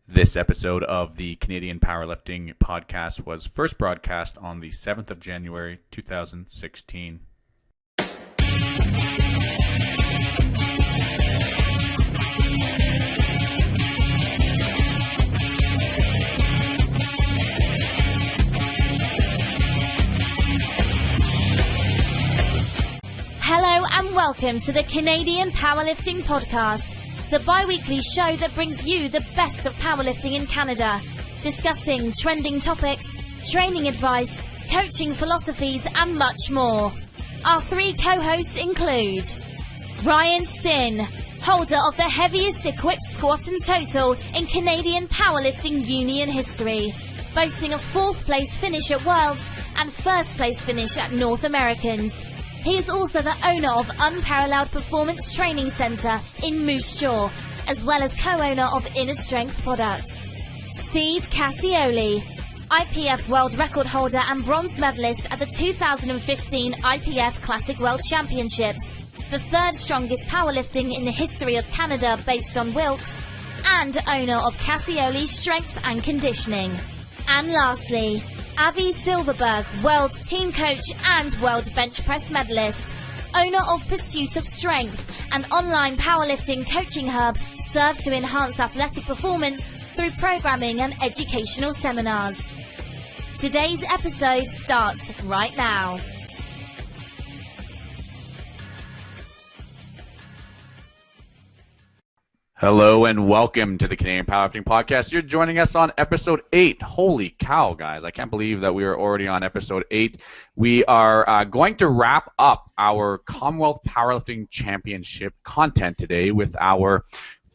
This episode of the Canadian Powerlifting Podcast was first broadcast on the 7th of January, 2016. Hello and welcome to the Canadian Powerlifting Podcast, the bi-weekly show that brings you the best of powerlifting in Canada, discussing trending topics, training advice, coaching philosophies and much more. Our three co-hosts include Ryan Stinn, holder of the heaviest equipped squat and total in Canadian powerlifting union history, boasting a 4th place finish at Worlds and 1st place finish at North Americans. He is also the owner of Unparalleled Performance Training Centre in Moose Jaw, as well as co-owner of Inner Strength Products. Steve Cassioli, IPF World Record holder and bronze medalist at the 2015 IPF Classic World Championships, the 3rd strongest powerlifting in the history of Canada based on Wilks, and owner of Cassioli Strength and Conditioning. And lastly, Avi Silverberg, world team coach and world bench press medalist, owner of Pursuit of Strength, an online powerlifting coaching hub served to enhance athletic performance through programming and educational seminars. Today's episode starts right now. Hello and welcome to the Canadian Powerlifting Podcast. You're joining us on episode 8. Holy cow, guys. I can't believe that we are already on episode 8. We are going to wrap up our Commonwealth Powerlifting Championship content today with our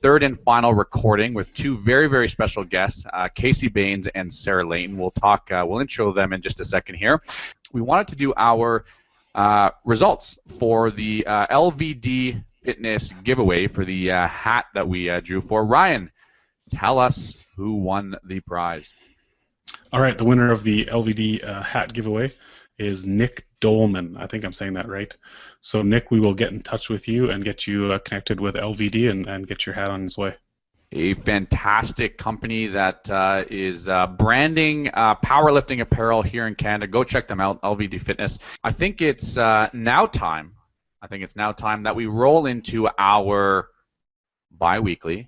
3rd and final recording with two very, very special guests, Kacey Baines and Sarah Leighton. We'll intro them in just a second here. We wanted to do our results for the LVD Fitness giveaway for the hat that we drew for. Ryan, tell us who won the prize. All right, the winner of the LVD hat giveaway is Nick Dolman. I think I'm saying that right. So, Nick, we will get in touch with you and get you connected with LVD and get your hat on its way. A fantastic company that is branding powerlifting apparel here in Canada. Go check them out, LVD Fitness. I think it's now time that we roll into our bi-weekly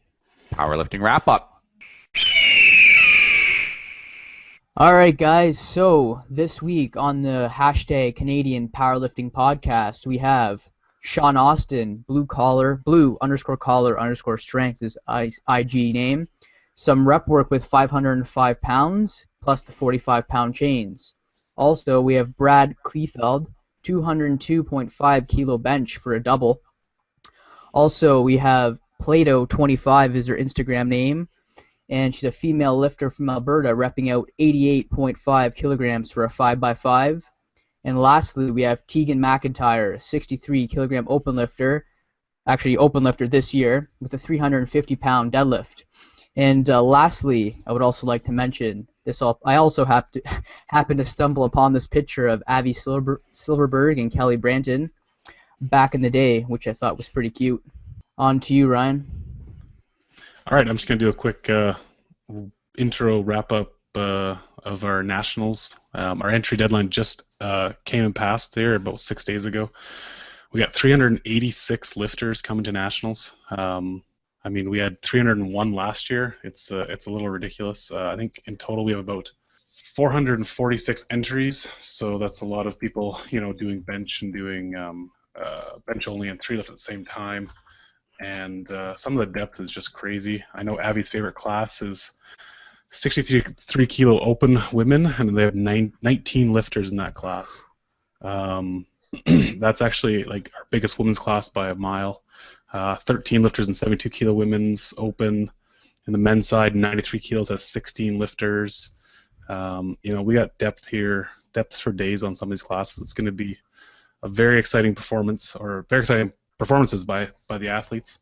powerlifting wrap-up. All right, guys. So this week on the hashtag Canadian Powerlifting Podcast, we have Sean Austin, blue _ strength is IG name. Some rep work with 505 pounds plus the 45-pound chains. Also, we have Brad Kleefeld, 202.5 kilo bench for a double. Also, we have Plato25 is her Instagram name, and she's a female lifter from Alberta, repping out 88.5 kilograms for a 5x5. And lastly, we have Tegan McIntyre, 63 kilogram open lifter this year with a 350-pound deadlift. And lastly, I would also like to mention I also happened to stumble upon this picture of Avi Silverberg and Kelly Branton back in the day, which I thought was pretty cute. On to you, Ryan. All right, I'm just going to do a quick intro wrap-up of our nationals. Our entry deadline just came and passed there about 6 days ago. We got 386 lifters coming to nationals. We had 301 last year. It's a little ridiculous. I think in total we have about 446 entries, so that's a lot of people, doing bench and doing bench only and 3 lift at the same time. And some of the depth is just crazy. I know Avi's favorite class is 63 kilo open women, and they have 19 lifters in that class. That's actually like our biggest women's class by a mile. 13 lifters and 72 kilo women's open. In the men's side, 93 kilos has 16 lifters. We got depth here, depth for days on some of these classes. It's going to be a very exciting performances by the athletes.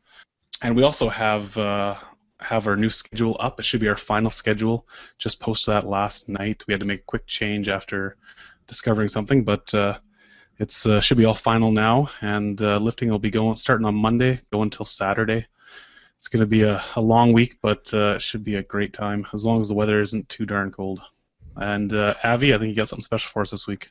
And we also have our new schedule up. It should be our final schedule. Just posted that last night. We had to make a quick change after discovering something, but it's should be all final now, and lifting will be starting on Monday, going until Saturday. It's going to be a long week, but it should be a great time as long as the weather isn't too darn cold. And Avi, I think you got something special for us this week.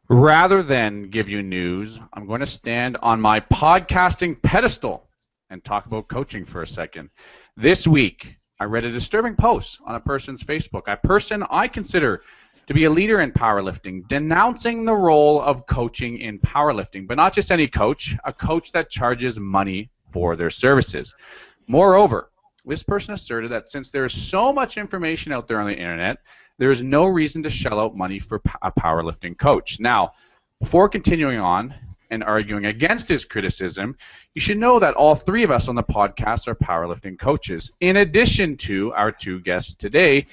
Rather than give you news, I'm going to stand on my podcasting pedestal and talk about coaching for a second. This week, I read a disturbing post on a person's Facebook, a person I consider to be a leader in powerlifting, denouncing the role of coaching in powerlifting, but not just any coach, a coach that charges money for their services. Moreover, this person asserted that since there is so much information out there on the internet, there is no reason to shell out money for a powerlifting coach. Now, before continuing on and arguing against his criticism, you should know that all three of us on the podcast are powerlifting coaches, in addition to our two guests today,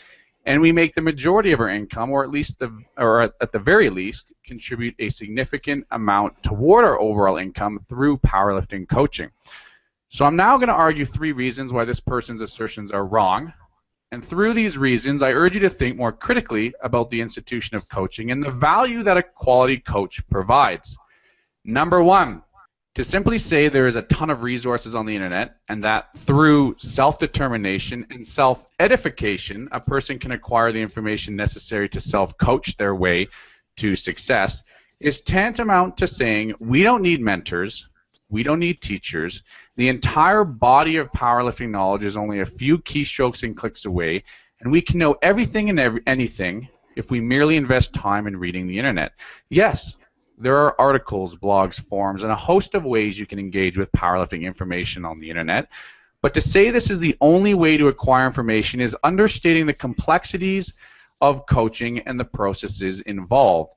and we make the majority of our income, or at the very least, contribute a significant amount toward our overall income through powerlifting coaching. So I'm now going to argue three reasons why this person's assertions are wrong. And through these reasons, I urge you to think more critically about the institution of coaching and the value that a quality coach provides. Number one, to simply say there is a ton of resources on the internet and that through self-determination and self-edification, a person can acquire the information necessary to self-coach their way to success is tantamount to saying we don't need mentors, we don't need teachers. The entire body of powerlifting knowledge is only a few keystrokes and clicks away, and we can know everything and anything if we merely invest time in reading the internet. Yes, there are articles, blogs, forums, and a host of ways you can engage with powerlifting information on the internet. But to say this is the only way to acquire information is understating the complexities of coaching and the processes involved.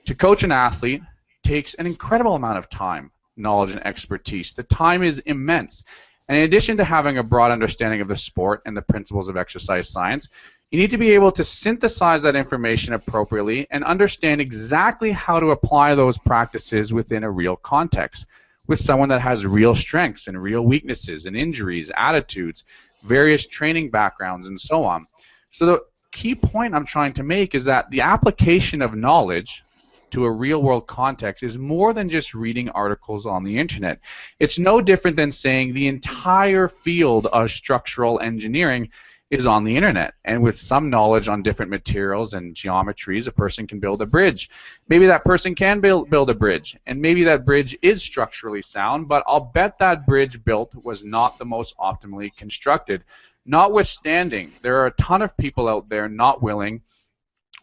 To coach an athlete takes an incredible amount of time, knowledge, and expertise. The time is immense. And in addition to having a broad understanding of the sport and the principles of exercise science, you need to be able to synthesize that information appropriately and understand exactly how to apply those practices within a real context with someone that has real strengths and real weaknesses and injuries, attitudes, various training backgrounds, and so on. So the key point I'm trying to make is that the application of knowledge to a real-world context is more than just reading articles on the internet. It's no different than saying the entire field of structural engineering is on the internet, and with some knowledge on different materials and geometries, a person can build a bridge. Maybe that person can build a bridge, and maybe that bridge is structurally sound, but I'll bet that bridge built was not the most optimally constructed. Notwithstanding, there are a ton of people out there not willing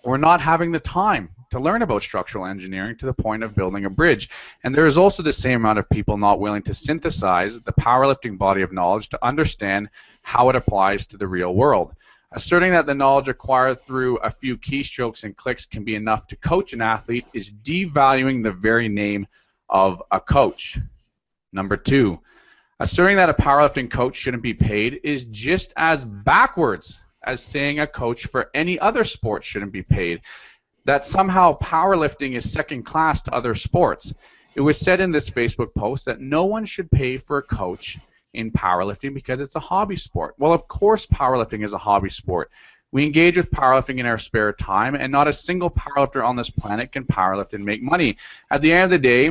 or not having the time to learn about structural engineering to the point of building a bridge. And there is also the same amount of people not willing to synthesize the powerlifting body of knowledge to understand how it applies to the real world. Asserting that the knowledge acquired through a few keystrokes and clicks can be enough to coach an athlete is devaluing the very name of a coach. Number two, asserting that a powerlifting coach shouldn't be paid is just as backwards as saying a coach for any other sport shouldn't be paid. That somehow powerlifting is second class to other sports. It was said in this Facebook post that no one should pay for a coach in powerlifting because it's a hobby sport. Well, of course powerlifting is a hobby sport. We engage with powerlifting in our spare time, and not a single powerlifter on this planet can powerlift and make money. At the end of the day,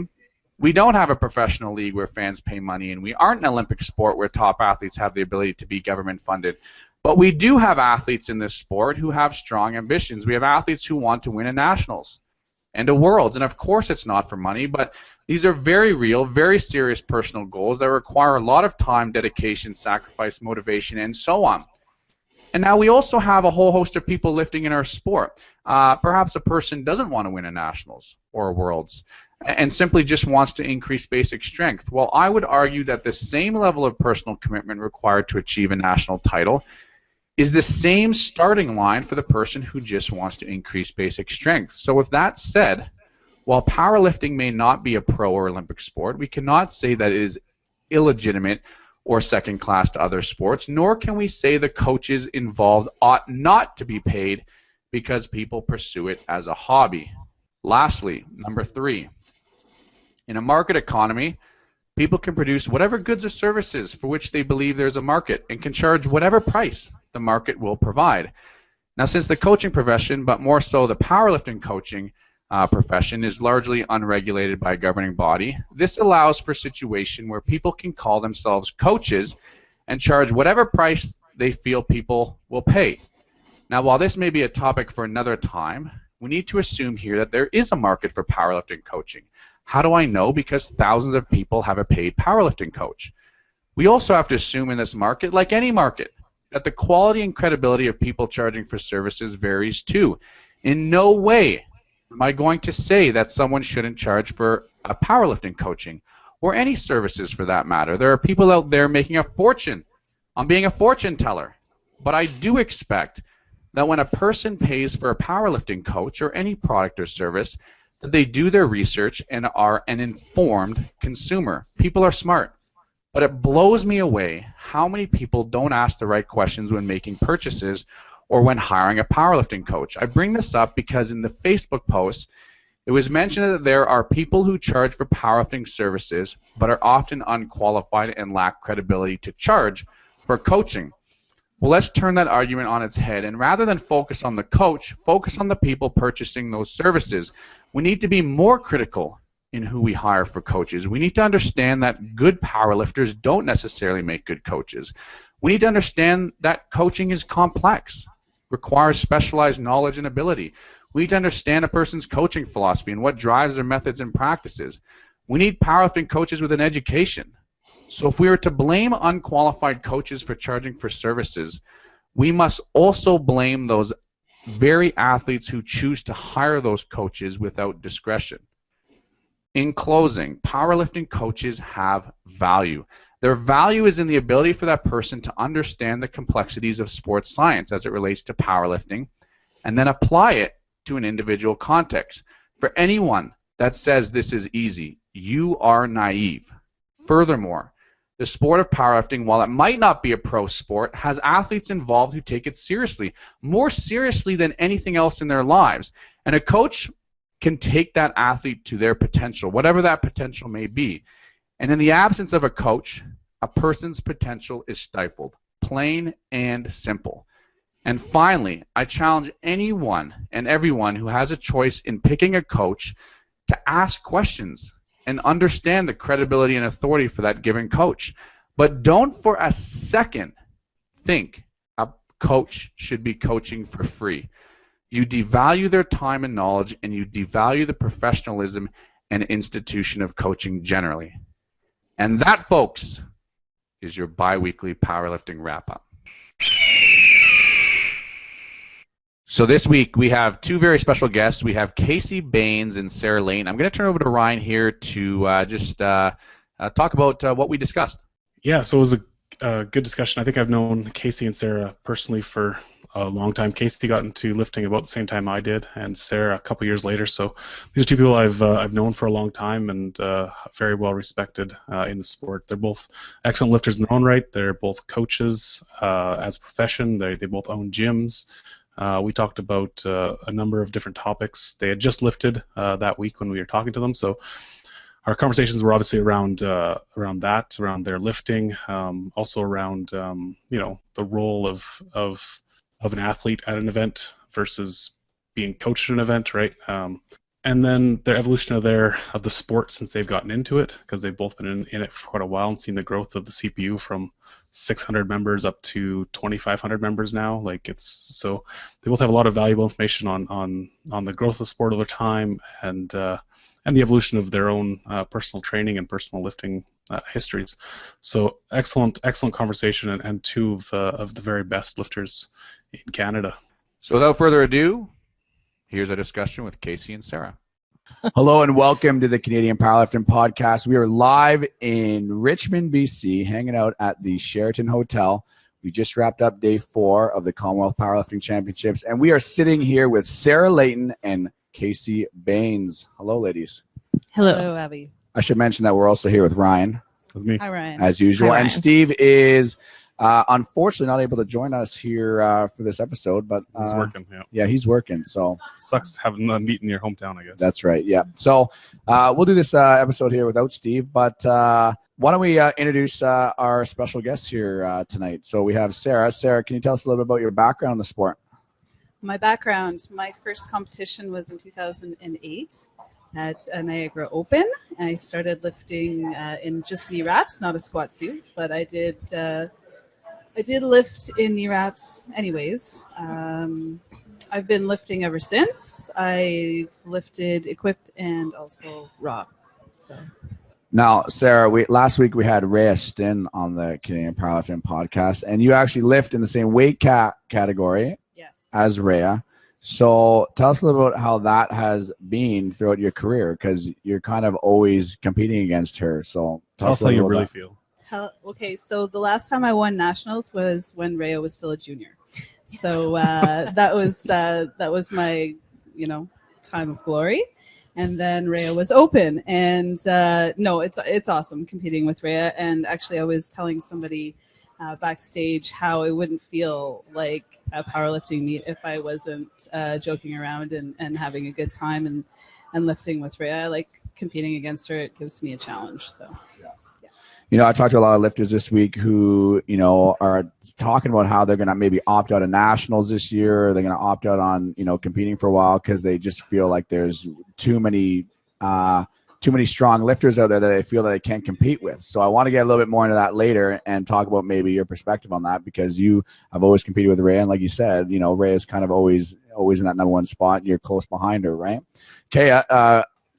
we don't have a professional league where fans pay money, and we aren't an Olympic sport where top athletes have the ability to be government funded. But we do have athletes in this sport who have strong ambitions. We have athletes who want to win a nationals and a worlds. And of course it's not for money, but these are very real, very serious personal goals that require a lot of time, dedication, sacrifice, motivation, and so on. And now we also have a whole host of people lifting in our sport. Perhaps a person doesn't want to win a nationals or a worlds and simply just wants to increase basic strength. Well, I would argue that the same level of personal commitment required to achieve a national title is the same starting line for the person who just wants to increase basic strength. So with that said, while powerlifting may not be a pro or Olympic sport, we cannot say that it is illegitimate or second class to other sports, nor can we say the coaches involved ought not to be paid because people pursue it as a hobby. Lastly, number three, in a market economy, people can produce whatever goods or services for which they believe there's a market and can charge whatever price the market will provide. Now, since the coaching profession, but more so the powerlifting coaching profession, is largely unregulated by a governing body, this allows for a situation where people can call themselves coaches and charge whatever price they feel people will pay. Now, while this may be a topic for another time, we need to assume here that there is a market for powerlifting coaching. How do I know? Because thousands of people have a paid powerlifting coach. We also have to assume in this market, like any market, that the quality and credibility of people charging for services varies too. In no way am I going to say that someone shouldn't charge for a powerlifting coaching or any services for that matter. There are people out there making a fortune on being a fortune teller. But I do expect that when a person pays for a powerlifting coach or any product or service, that they do their research and are an informed consumer. People are smart. But it blows me away how many people don't ask the right questions when making purchases or when hiring a powerlifting coach. I bring this up because in the Facebook post, it was mentioned that there are people who charge for powerlifting services but are often unqualified and lack credibility to charge for coaching. Well, let's turn that argument on its head, and rather than focus on the coach, focus on the people purchasing those services. We need to be more critical in who we hire for coaches. We need to understand that good powerlifters don't necessarily make good coaches. We need to understand that coaching is complex, requires specialized knowledge and ability. We need to understand a person's coaching philosophy and what drives their methods and practices. We need powerlifting coaches with an education. So if we are to blame unqualified coaches for charging for services, we must also blame those very athletes who choose to hire those coaches without discretion. In closing, powerlifting coaches have value. Their value is in the ability for that person to understand the complexities of sports science as it relates to powerlifting and then apply it to an individual context. For anyone that says this is easy, you are naive. Furthermore, the sport of powerlifting, while it might not be a pro sport, has athletes involved who take it seriously, more seriously than anything else in their lives. And a coach can take that athlete to their potential, whatever that potential may be. And in the absence of a coach, a person's potential is stifled, plain and simple. And finally, I challenge anyone and everyone who has a choice in picking a coach to ask questions and understand the credibility and authority for that given coach. But don't for a second think a coach should be coaching for free. You devalue their time and knowledge, and you devalue the professionalism and institution of coaching generally. And that, folks, is your bi-weekly powerlifting wrap-up. So this week we have two very special guests. We have Kacey Baines and Sarah Leighton. I'm going to turn over to Ryan here to just talk about what we discussed. Yeah, so it was a good discussion. I think I've known Kacey and Sarah personally for a long time. Kacey got into lifting about the same time I did, and Sarah a couple years later. So these are two people I've known for a long time and very well respected in the sport. They're both excellent lifters in their own right. They're both coaches as a profession. They both own gyms. We talked about a number of different topics. They had just lifted that week when we were talking to them, so our conversations were obviously around their lifting, also around the role of an athlete at an event versus being coached at an event, right? And then their evolution of the sport since they've gotten into it, because they've both been in it for quite a while and seen the growth of the CPU from 600 members up to 2,500 members now. So they both have a lot of valuable information on the growth of the sport over time and the evolution of their own personal training and personal lifting histories. So excellent conversation and two of the very best lifters in Canada. So without further ado, here's our discussion with Kacey and Sarah. Hello and welcome to the Canadian Powerlifting Podcast. We are live in Richmond, BC, hanging out at the Sheraton Hotel. We just wrapped up day 4 of the Commonwealth Powerlifting Championships, and we are sitting here with Sarah Leighton and Kacey Baines. Hello, ladies. Hello, Abby. I should mention that we're also here with Ryan. That's me. Hi, Ryan. As usual. Hi, Ryan. And Steve is unfortunately not able to join us here for this episode, but He's working. yeah, he's working. So Sucks having a meet in your hometown, I guess. that's right. Yeah. So we'll do this episode here without Steve, but why don't we introduce our special guest here tonight? So we have Sarah. Sarah, can you tell us a little bit about your background in the sport? My background, my first competition was in 2008 at Niagara Open. I started lifting in just knee wraps, not a squat suit, but I did I did lift in knee wraps anyways. I've been lifting ever since. I've lifted equipped and also raw. So. Now, Sarah, last week we had Rhea Stin on the Canadian Powerlifting podcast, and you actually lift in the same weight category as Rhea. So tell us a little about how that has been throughout your career, because you're kind of always competing against her. So tell us how you really feel. Okay, so the last time I won nationals was when Rhea was still a junior. So that was my, time of glory. And then Rhea was open, and no, it's awesome competing with Rhea. And actually, I was telling somebody backstage how it wouldn't feel like a powerlifting meet if I wasn't joking around and having a good time and lifting with Rhea. I like competing against her. It gives me a challenge. So. I talked to a lot of lifters this week who, are talking about how they're going to maybe opt out of nationals this year. Or they're going to opt out on, competing for a while because they just feel like there's too many strong lifters out there that they feel that they can't compete with. So I want to get a little bit more into that later and talk about maybe your perspective on that, because you have always competed with Rhea. And like you said, Rhea is kind of always in that number one spot, and you're close behind her, right? Okay.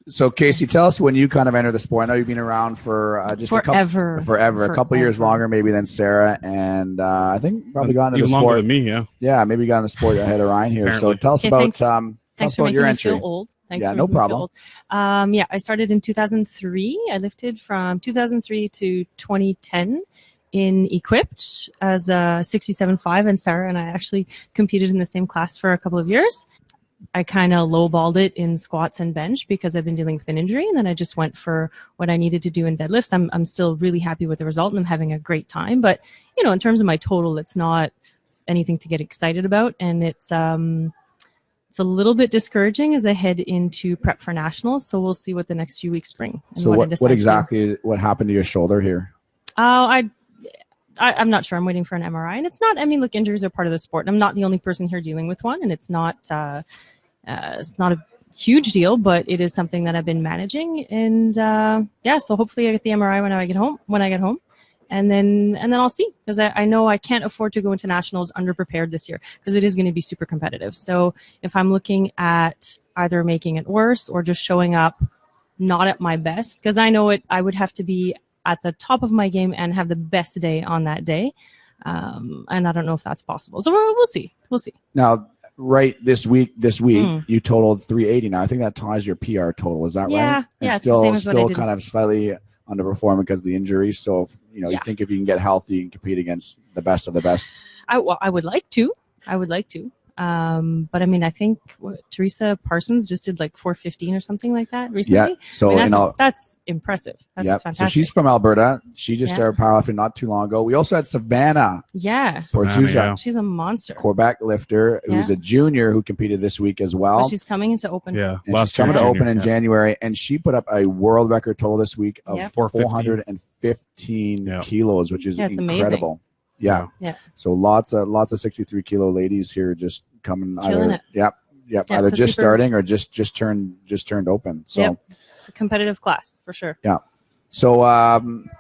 So, Kacey, tell us when you kind of entered the sport. I know you've been around for just forever. A couple years longer maybe than Sarah, and I think probably got into the sport. Longer than me, yeah. Yeah, maybe got in the sport ahead of Ryan here. Apparently. So tell us about thanks for your making entry. Me feel old. Thanks yeah, for no making me problem. Feel old. I started in 2003. I lifted from 2003 to 2010 in equipped as a 67.5, and Sarah and I actually competed in the same class for a couple of years. I kind of lowballed it in squats and bench because I've been dealing with an injury, and then I just went for what I needed to do in deadlifts. I'm still really happy with the result, and I'm having a great time. But, in terms of my total, it's not anything to get excited about, and it's a little bit discouraging as I head into prep for nationals. So we'll see what the next few weeks bring. And so what happened to your shoulder here? I'm not sure. I'm waiting for an MRI, and it's not. Look, injuries are part of the sport. I'm not the only person here dealing with one, and it's not a huge deal, but it is something that I've been managing. And so hopefully I get the MRI when I get home, and then I'll see, because I know I can't afford to go into nationals underprepared this year, because it is going to be super competitive. So if I'm looking at either making it worse or just showing up not at my best, because I know I would have to be at the top of my game and have the best day on that day. And I don't know if that's possible. So we'll see. Now, right this week, you totaled 380. Now, I think that ties your PR total. Is that right? Yeah, and it's the same as what I did. Kind of slightly underperforming because of the injury. So, you think if you can get healthy, you can compete against the best of the best. I would like to. But I think Teresa Parsons just did like 415 or something like that recently. Yeah, so that's impressive. That's fantastic. So she's from Alberta. She just started powerlifting not too long ago. We also had Savannah. Yeah, She's a monster. Quebec lifter who's a junior who competed this week as well. But she's coming into open. Yeah, she's coming to open in January, and she put up a world record total this week of 415 kilos, which is incredible. Amazing. Yeah. So lots of 63 kilo ladies here just coming. Killing it. Yep. Either just starting or just turned open. So it's a competitive class for sure. Yeah. So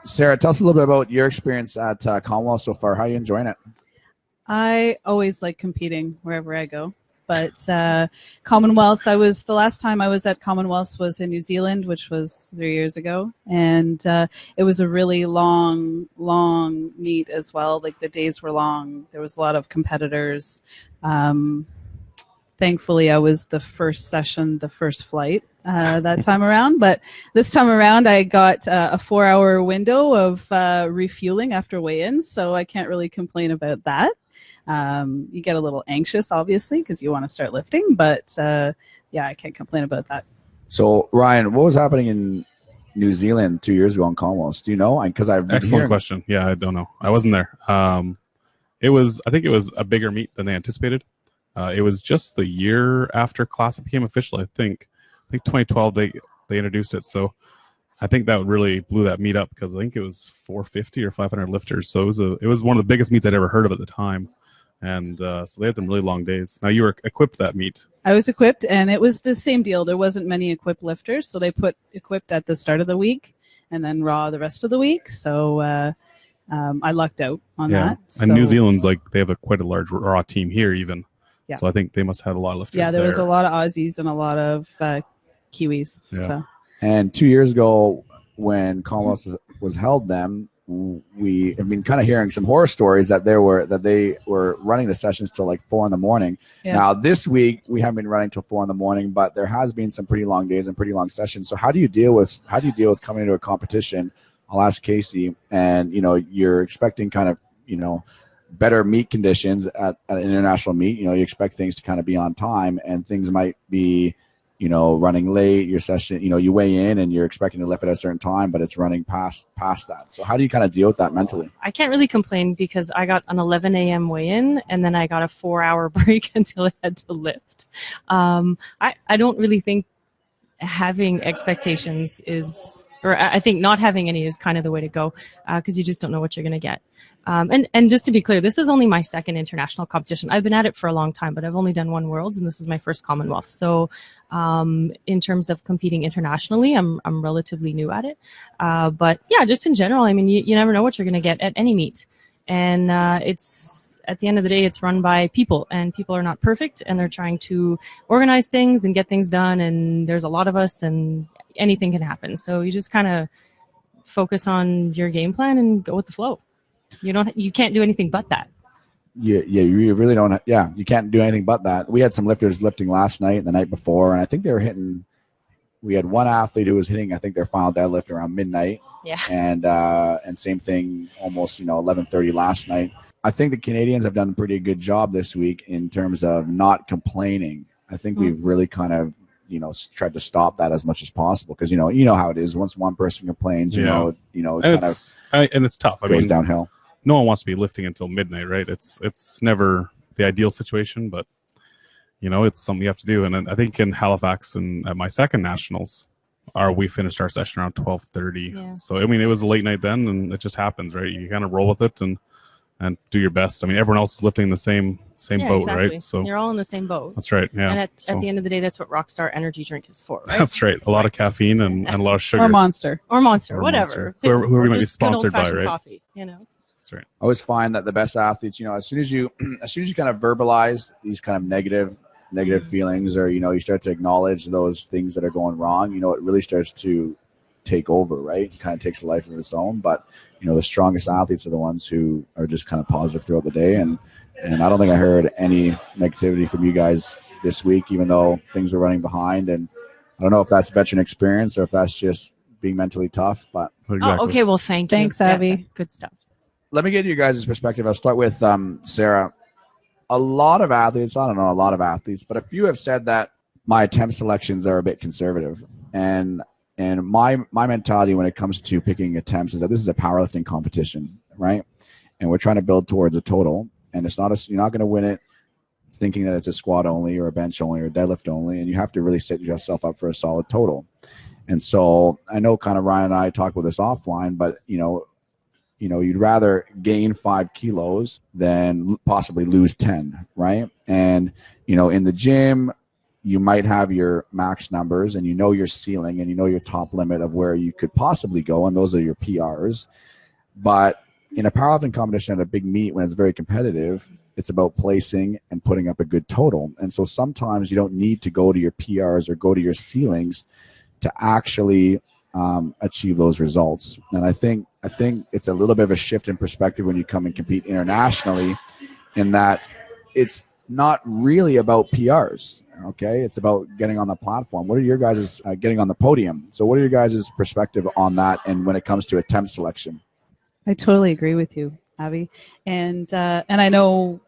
Sarah, tell us a little bit about your experience at Commonwealths so far. How are you enjoying it? I always like competing wherever I go. But Commonwealths, the last time I was at Commonwealths was in New Zealand, which was 3 years ago. And it was a really long meet as well. Like the days were long. There was a lot of competitors. Thankfully, I was the first session, the first flight that time around. But this time around, I got a 4-hour window of refueling after weigh-ins. So I can't really complain about that. You get a little anxious, obviously, because you want to start lifting, but I can't complain about that. So, Ryan, what was happening in New Zealand 2 years ago on Commonwealths? Do you know? Because I've excellent question. Yeah, I don't know. I wasn't there. I think it was a bigger meet than they anticipated. It was just the year after Classic became official. I think 2012 they introduced it. So I think that really blew that meet up, because I think it was 450 or 500 lifters. So it was one of the biggest meets I'd ever heard of at the time. And so they had some really long days. Now, you were equipped that meet. I was equipped, and it was the same deal. There wasn't many equipped lifters, so they put equipped at the start of the week and then raw the rest of the week. So I lucked out on Yeah. that. And So- New Zealand's they have quite a large raw team here even. Yeah. So I think they must have had a lot of lifters Yeah, there was a there. lot of Aussies and a lot of Kiwis. Yeah. So And 2 years ago, when Commonwealths was held, then we have been kind of hearing some horror stories that they were running the sessions till like 4 a.m. Yeah. Now this week we haven't been running till 4 a.m, but there has been some pretty long days and pretty long sessions. So how do you deal with coming into a competition? I'll ask Kacey, and you're expecting kind of better meet conditions at an international meet. You expect things to kind of be on time, and things might be running late. Your session, you weigh in and you're expecting to lift at a certain time, but it's running past that. So how do you kind of deal with that mentally? I can't really complain because I got an 11 a.m. weigh-in and then I got a 4-hour break until I had to lift. I don't really think having expectations I think not having any is kind of the way to go because you just don't know what you're going to get. And just to be clear, this is only my second international competition. I've been at it for a long time, but I've only done one Worlds, and this is my first Commonwealth. So in terms of competing internationally, I'm relatively new at it. But yeah, just in general, I mean, you never know what you're going to get at any meet. And it's at the end of the day, it's run by people, and people are not perfect, and they're trying to organize things and get things done. And there's a lot of us, and anything can happen. So you just kind of focus on your game plan and go with the flow. You can't do anything but that. Yeah, you really don't. Yeah, you can't do anything but that. We had some lifters lifting last night and the night before, and I think they were hitting. We had one athlete who was hitting, I think, their final deadlift around midnight. Yeah. And same thing, almost 11:30 last night. I think the Canadians have done a pretty good job this week in terms of not complaining. I think we've really kind of tried to stop that as much as possible because you know how it is. Once one person complains, and it's tough. I goes mean, downhill. No one wants to be lifting until midnight, right? It's never the ideal situation, but it's something you have to do. And I think in Halifax and at my second nationals, we finished our session around 12:30. Yeah. So I mean, it was a late night then, and it just happens, right? You kind of roll with it and do your best. I mean, everyone else is lifting the same boat, exactly. right? So you're all in the same boat. that's right. Yeah. And at the end of the day, that's what Rockstar Energy drink is for, right? That's right. A lot of caffeine and a lot of sugar. or Monster. Or Monster, Or whatever. Monster. Whoever we might be Just good sponsored by, old-fashioned right? Coffee, That's right. I always find that the best athletes, as soon as you kind of verbalize these kind of negative feelings, or you start to acknowledge those things that are going wrong, it really starts to take over, right? It kind of takes a life of its own. But the strongest athletes are the ones who are just kind of positive throughout the day. And I don't think I heard any negativity from you guys this week, even though things were running behind. And I don't know if that's veteran experience or if that's just being mentally tough. But Exactly. Oh, okay. Well, thanks, Abby. Good stuff. let me get you guys' perspective. I'll start with Sarah. A lot of athletes, I don't know a lot of athletes, but a few have said that my attempt selections are a bit conservative. And my mentality when it comes to picking attempts is that this is a powerlifting competition, right? And we're trying to build towards a total. And it's not you're not going to win it thinking that it's a squat only or a bench only or a deadlift only. And you have to really set yourself up for a solid total. And so I know kind of Ryan and I talked about this offline, but you'd rather gain 5 kilos than possibly lose 10, right? And, in the gym, you might have your max numbers and your ceiling and your top limit of where you could possibly go, and those are your PRs. But in a powerlifting competition at a big meet, when it's very competitive, it's about placing and putting up a good total. And so sometimes you don't need to go to your PRs or go to your ceilings to actually achieve those results. And I think it's a little bit of a shift in perspective when you come and compete internationally, in that it's not really about PRs. Okay, it's about getting on the platform. What are your guys' getting on the podium? So what are your guys' perspective on that? And when it comes to attempt selection? I totally agree with you, Abby. And I know,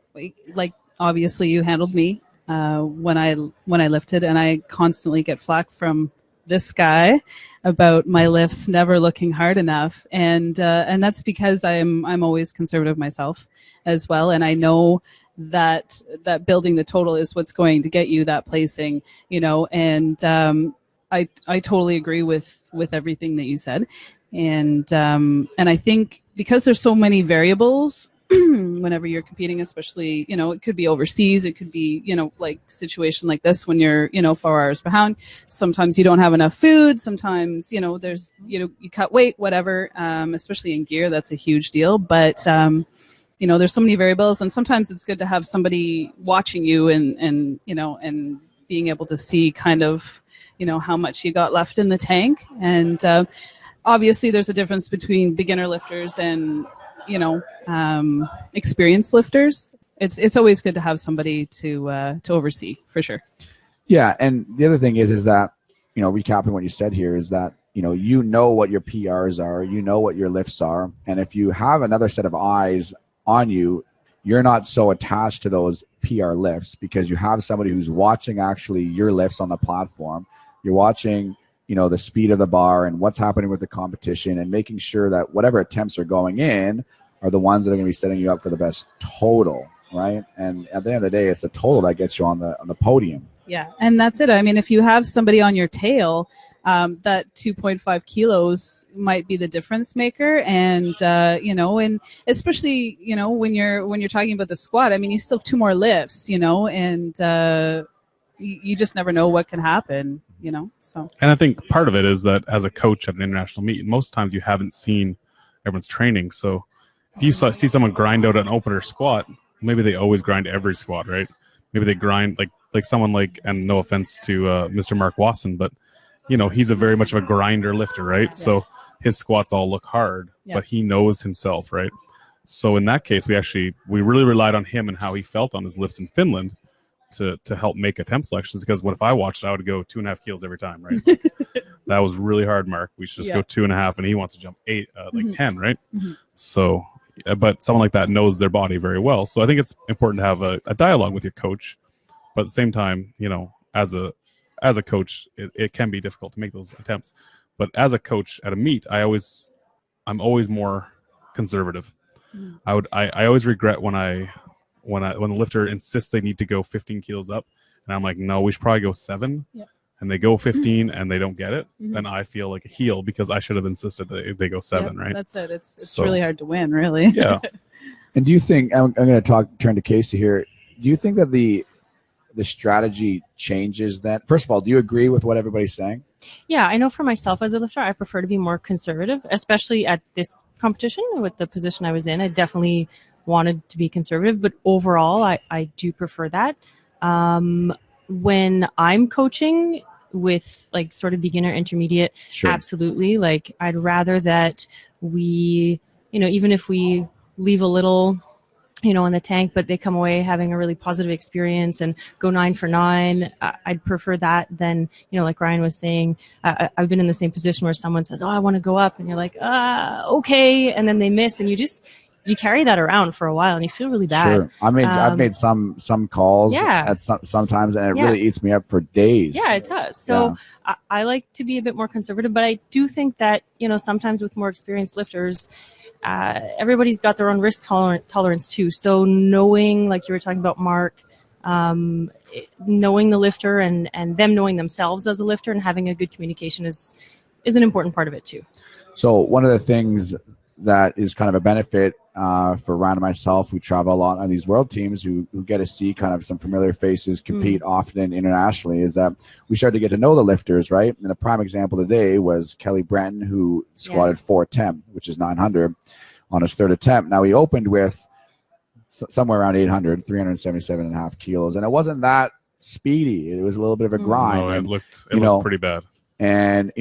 like, obviously you handled me when I lifted, and I constantly get flack from this guy about my lifts never looking hard enough, and that's because I'm always conservative myself as well, and I know that building the total is what's going to get you that placing, and I totally agree with everything that you said, and I think because there's so many variables whenever you're competing, especially, it could be overseas. It could be, like situation like this when you're, 4 hours behind. Sometimes you don't have enough food. Sometimes, there's, you cut weight, whatever, especially in gear. That's a huge deal. But, there's so many variables, and sometimes it's good to have somebody watching you and being able to see kind of, how much you got left in the tank. And, obviously there's a difference between beginner lifters and, experienced lifters. It's always good to have somebody to oversee, for sure. Yeah, and the other thing is that, recapping what you said here, is that, what your PRs are, what your lifts are, and if you have another set of eyes on you, you're not so attached to those PR lifts because you have somebody who's watching actually your lifts on the platform. You're watching, the speed of the bar and what's happening with the competition and making sure that whatever attempts are going in are the ones that are going to be setting you up for the best total, right? And at the end of the day, it's the total that gets you on the podium. Yeah, and that's it. I mean, if you have somebody on your tail, that 2.5 kilos might be the difference maker. And, and especially, when you're talking about the squat, I mean, you still have 2 more lifts, and you just never know what can happen, so. And I think part of it is that as a coach at an international meet, most times you haven't seen everyone's training. So if you see someone grind out an opener squat, maybe they always grind every squat, right? Maybe they grind like someone like, and no offense to Mr. Mark Wasson, but he's a very much of a grinder lifter, right? Yeah. So his squats all look hard, but he knows himself, right? So in that case, we really relied on him and how he felt on his lifts in Finland to help make attempt selections, because if I watched, I would go 2.5 kilos every time, right? That was really hard, Mark. We should just go 2.5, and he wants to jump 8, 10, right? Mm-hmm. So, but someone like that knows their body very well. So I think it's important to have a dialogue with your coach, but at the same time, as a coach, it can be difficult to make those attempts. But as a coach at a meet, I'm always more conservative. Mm. I always regret when the lifter insists they need to go 15 kilos up, and I'm like, no, we should probably go 7. Yeah. And they go 15 and they don't get it, then I feel like a heel because I should have insisted that they go 7, right? That's it. It's really hard to win, really. Yeah. And do you think, I'm going to turn to Kacey here, do you think that the strategy changes then? First of all, do you agree with what everybody's saying? Yeah, I know for myself as a lifter, I prefer to be more conservative, especially at this competition with the position I was in. I definitely wanted to be conservative, but overall, I do prefer that. When I'm coaching with like sort of beginner intermediate, sure, absolutely. Like I'd rather that we, even if we leave a little, in the tank, but they come away having a really positive experience and go 9 for 9. I'd prefer that than, like Ryan was saying, I've been in the same position where someone says, oh, I want to go up. And you're like, okay. And then they miss, and you carry that around for a while and you feel really bad. Sure. I've made some calls at sometimes, and it really eats me up for days. Yeah, it does. So I like to be a bit more conservative, but I do think that, sometimes with more experienced lifters, everybody's got their own risk tolerance too. So knowing, like you were talking about, Mark, knowing the lifter and them knowing themselves as a lifter and having a good communication is an important part of it too. So one of the things that is kind of a benefit for Ryan and myself, who travel a lot on these world teams, who get to see kind of some familiar faces compete often internationally, is that we started to get to know the lifters, right? And a prime example today was Kelly Brenton, who squatted 410, which is 900, on his 3rd attempt. Now, he opened with somewhere around 800, 377.5 kilos, and it wasn't that speedy. It was a little bit of a grind. No, it looked pretty bad. And,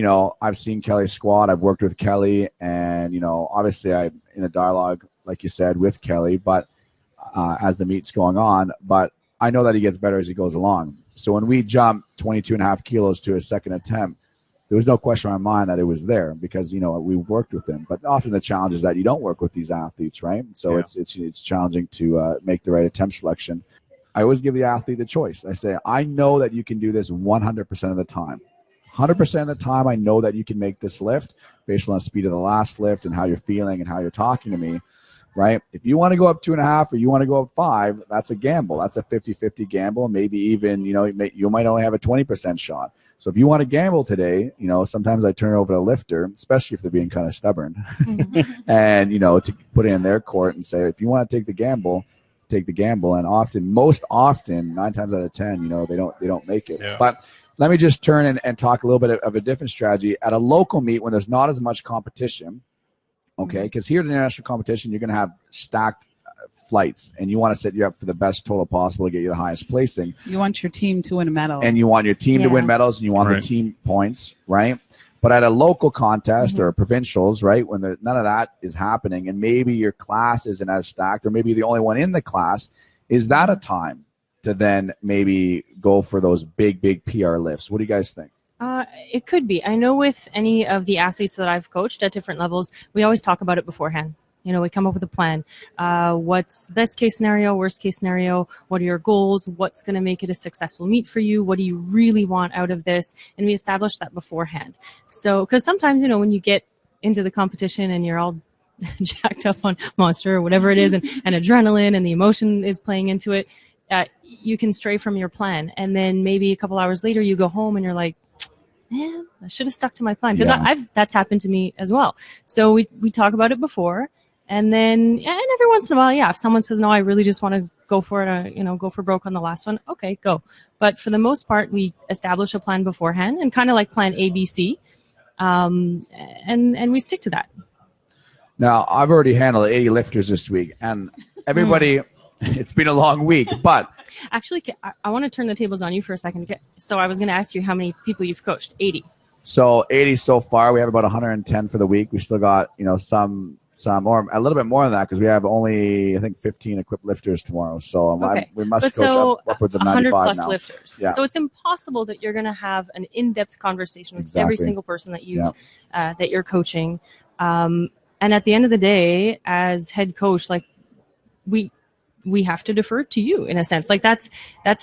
I've seen Kelly squat. I've worked with Kelly, and, obviously I'm in a dialogue, like you said, with Kelly, but as the meet's going on, but I know that he gets better as he goes along. So when we jumped 22.5 kilos to his 2nd attempt, there was no question in my mind that it was there because, we've worked with him. But often the challenge is that you don't work with these athletes, right? So it's challenging to make the right attempt selection. I always give the athlete the choice. I say, I know that you can do this 100% of the time. 100% of the time, I know that you can make this lift based on the speed of the last lift and how you're feeling and how you're talking to me. right? If you want to go up 2.5 or you want to go up 5, that's a gamble. That's a 50-50 gamble. Maybe even, you might only have a 20% shot. So if you want to gamble today, sometimes I turn it over to a lifter, especially if they're being kind of stubborn, and, to put it in their court and say, if you want to take the gamble, take the gamble. And most often, 9 times out of 10, they don't make it. Yeah. But let me just turn and talk a little bit of a different strategy. At a local meet when there's not as much competition, okay, because here at the international competition, you're going to have stacked flights, and you want to set you up for the best total possible to get you the highest placing. You want your team to win a medal. And you want your team to win medals, and you want the team points, right? But at a local contest or provincials, right, when none of that is happening, and maybe your class isn't as stacked, or maybe you're the only one in the class, is that a time to then maybe go for those big PR lifts? What do you guys think? It could be. I know with any of the athletes that I've coached at different levels, we always talk about it beforehand. We come up with a plan. What's best case scenario, worst case scenario? What are your goals? What's going to make it a successful meet for you? What do you really want out of this? And we establish that beforehand. So, because sometimes, when you get into the competition and you're all jacked up on Monster or whatever it is, and adrenaline and the emotion is playing into it, you can stray from your plan. And then maybe a couple hours later, you go home and you're like, man, I should have stuck to my plan. Because that's happened to me as well. So we talk about it before. And then, and every once in a while, if someone says, no, I really just want to go for it, go for broke on the last one, okay, go. But for the most part, we establish a plan beforehand and kind of like plan A, B, C, and we stick to that. Now, I've already handled 80 lifters this week, and everybody, it's been a long week, but... Actually, I want to turn the tables on you for a second. So I was going to ask you how many people you've coached. 80. So 80 so far. We have about 110 for the week. We still got, some or a little bit more than that because we have only, I think, 15 equipped lifters tomorrow. So we must coach upwards of 95 100 plus now. lifters. Yeah. So it's impossible that you're going to have an in-depth conversation with every single person that that you're coaching. And at the end of the day, as head coach, like we have to defer to you in a sense. Like that's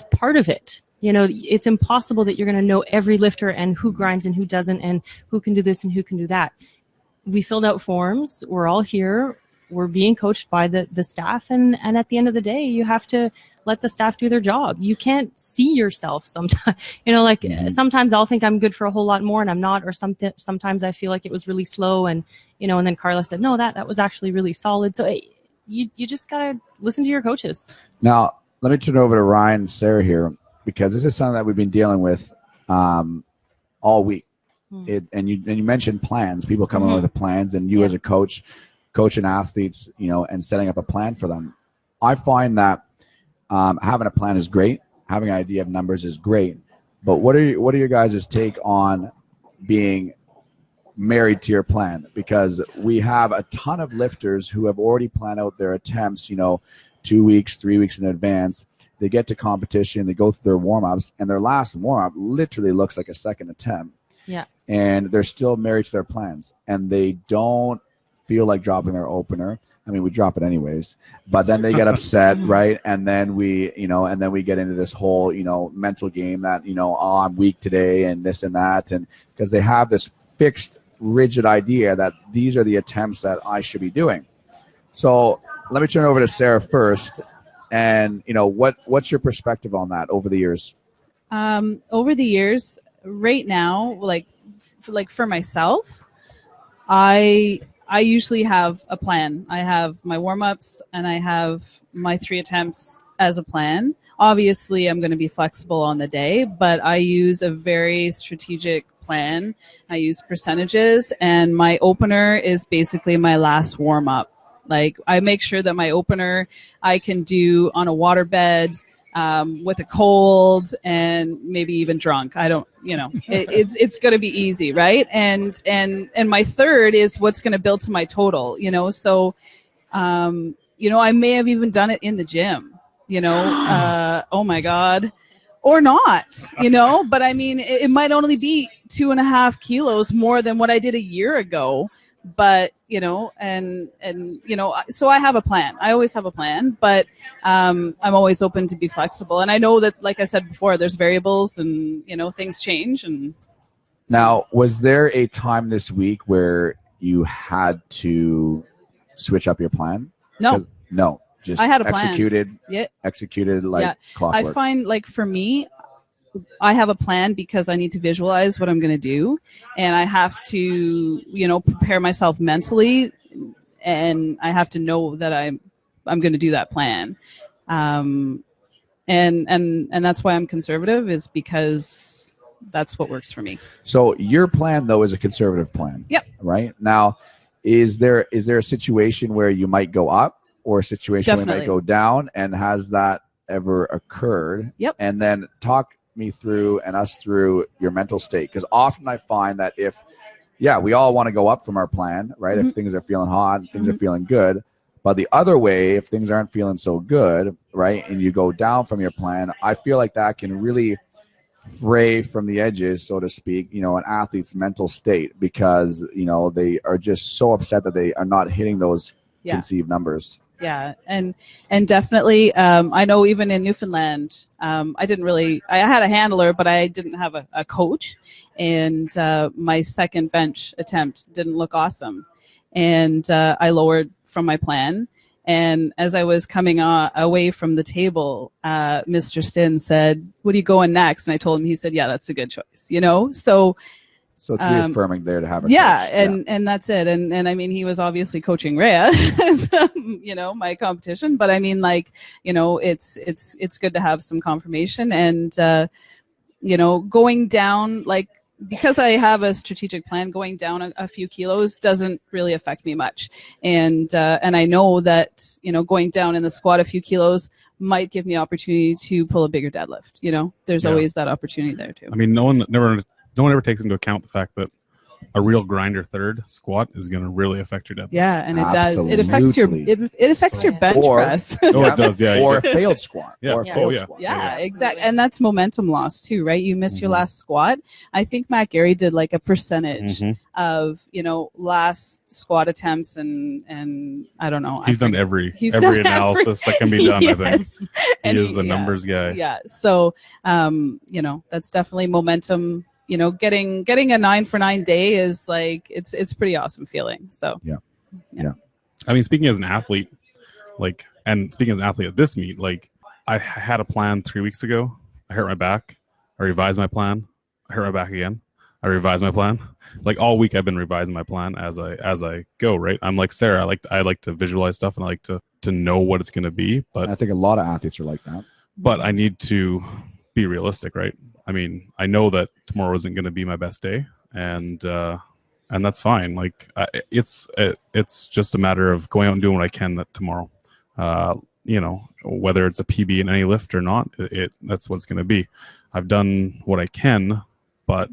part of it. It's impossible that you're going to know every lifter and who grinds and who doesn't and who can do this and who can do that. We filled out forms. We're all here. We're being coached by the staff. And at the end of the day, you have to let the staff do their job. You can't see yourself sometimes. Sometimes I'll think I'm good for a whole lot more and I'm not, or sometimes I feel like it was really slow. And, and then Carla said, no, that was actually really solid. So you just got to listen to your coaches. Now, let me turn it over to Ryan and Sarah here, because this is something that we've been dealing with all week. And you mentioned plans, people coming up with plans, and you as a coach, coaching athletes, and setting up a plan for them. I find that having a plan is great. Having an idea of numbers is great. But what are your guys' take on being married to your plan? Because we have a ton of lifters who have already planned out their attempts, 2 weeks, 3 weeks in advance. They get to competition, they go through their warm-ups, and their last warm-up literally looks like a second attempt. Yeah. And they're still married to their plans, and they don't feel like dropping their opener. I mean, we drop it anyways, but then they get upset, right? And then we get into this whole, mental game that, I'm weak today and this and that. And because they have this fixed, rigid idea that these are the attempts that I should be doing. So let me turn over to Sarah first. And, what's your perspective on that over the years? Over the years, right now, like for myself, I usually have a plan. I have my warm-ups and I have my 3 attempts as a plan. Obviously, I'm going to be flexible on the day, but I use a very strategic plan. I use percentages, and my opener is basically my last warm-up. Like, I make sure that my opener I can do on a waterbed, with a cold and maybe even drunk. I don't, it's going to be easy. Right. And my third is what's going to build to my total, so, I may have even done it in the gym, oh my God, or not, but I mean, it might only be 2.5 kilos more than what I did a year ago. But, so I have a plan. I always have a plan, but I'm always open to be flexible. And I know that, like I said before, there's variables and, things change. And now, was there a time this week where you had to switch up your plan? No, No. Just I had a plan. executed like Yeah. clockwork. I find, like, for me, I have a plan because I need to visualize what I'm going to do, and I have to, prepare myself mentally, and I have to know that I'm going to do that plan. And that's why I'm conservative, is because that's what works for me. So your plan, though, is a conservative plan. Yep. Right now, is there a situation where you might go up, or a situation where you might go down, and has that ever occurred? Yep. And then talk me through and us through your mental state, because often I find that we all want to go up from our plan, right? Mm-hmm. If things are feeling hot and things are feeling good. But the other way, if things aren't feeling so good, right, and you go down from your plan, I feel like that can really fray from the edges, so to speak, an athlete's mental state, because, they are just so upset that they are not hitting those conceived numbers. Yeah, and definitely, I know even in Newfoundland, I had a handler, but I didn't have a coach, and my second bench attempt didn't look awesome, and I lowered from my plan. And as I was coming away from the table, Mr. Stin said, "What are you going next?" And I told him. He said, "Yeah, that's a good choice." So it's reaffirming there to have a coach. And that's it. And I mean, he was obviously coaching Rhea, my competition. But I mean, it's good to have some confirmation, and going down, like, because I have a strategic plan, going down a few kilos doesn't really affect me much. And I know that, going down in the squat a few kilos might give me opportunity to pull a bigger deadlift. There's always that opportunity there too. I mean, no one ever takes into account the fact that a real grinder third squat is going to really affect your deadlift. Yeah, and it Absolutely. does. It affects your bench press. It does, yeah. Or a failed squat. Yeah. Or a failed squat. Yeah, exactly. And that's momentum loss too, right? You missed your last squat. I think Matt Gary did like a percentage of, last squat attempts, and I don't know. He's done every analysis that can be done, yes. I think. He is the numbers guy. Yeah. So, that's definitely momentum. Getting a 9 for 9 day is like, it's pretty awesome feeling. So yeah. I mean, speaking as an athlete, at this meet, like, I had a plan 3 weeks ago. I hurt my back. I revised my plan. I hurt my back again. I revised my plan. Like, all week I've been revising my plan as I go. Right. I'm like Sarah. I like to visualize stuff, and I like to know what it's going to be. But I think a lot of athletes are like that. But I need to be realistic, right? I mean, I know that tomorrow isn't going to be my best day, and that's fine. Like, it's just a matter of going out and doing what I can tomorrow. Whether it's a PB in any lift or not, that's what it's going to be. I've done what I can, but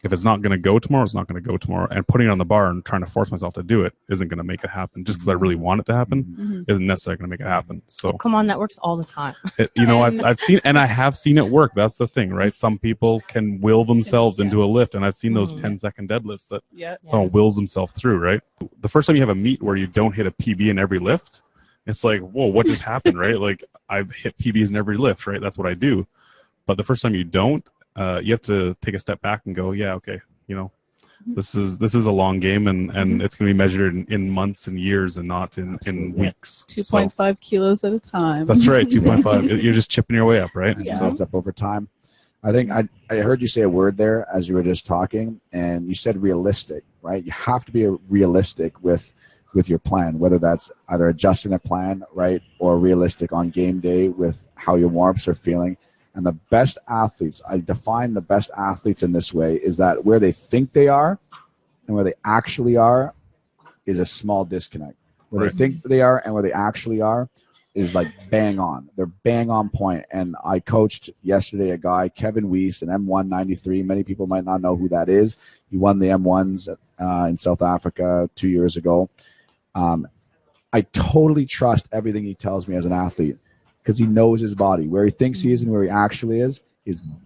if it's not going to go tomorrow, it's not going to go tomorrow. And putting it on the bar and trying to force myself to do it isn't going to make it happen. Just because I really want it to happen isn't necessarily going to make it happen. So come on, that works all the time. I've seen, and I have seen it work. That's the thing, right? Some people can will themselves into a lift, and I've seen those 10-second deadlifts that someone wills themselves through, right? The first time you have a meet where you don't hit a PB in every lift, it's like, whoa, what just happened, right? Like, I've hit PBs in every lift, right? That's what I do. But the first time you don't, you have to take a step back and go, yeah, okay, this is a long game, and it's going to be measured in months and years, and not in weeks. 2.5 kilos at a time. That's right, 2.5. You're just chipping your way up, right? And so it's up over time. I think I heard you say a word there as you were just talking, and you said realistic, right? You have to be realistic with your plan, whether that's either adjusting a plan, right, or realistic on game day with how your warm-ups are feeling. And the best athletes, I define the best athletes in this way, is that where they think they are and where they actually are is a small disconnect. Where they think they are and where they actually are is like bang on. They're bang on point. And I coached yesterday a guy, Kevin Weiss, an M1 93. Many people might not know who that is. He won the M1s in South Africa 2 years ago. I totally trust everything he tells me as an athlete, because he knows his body. Where he thinks he is and where he actually is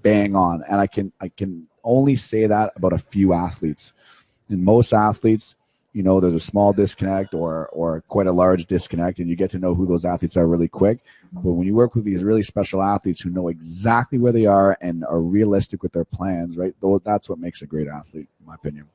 bang on. And I can only say that about a few athletes. In most athletes, there's a small disconnect or quite a large disconnect, and you get to know who those athletes are really quick. But when you work with these really special athletes who know exactly where they are and are realistic with their plans, right, that's what makes a great athlete, in my opinion.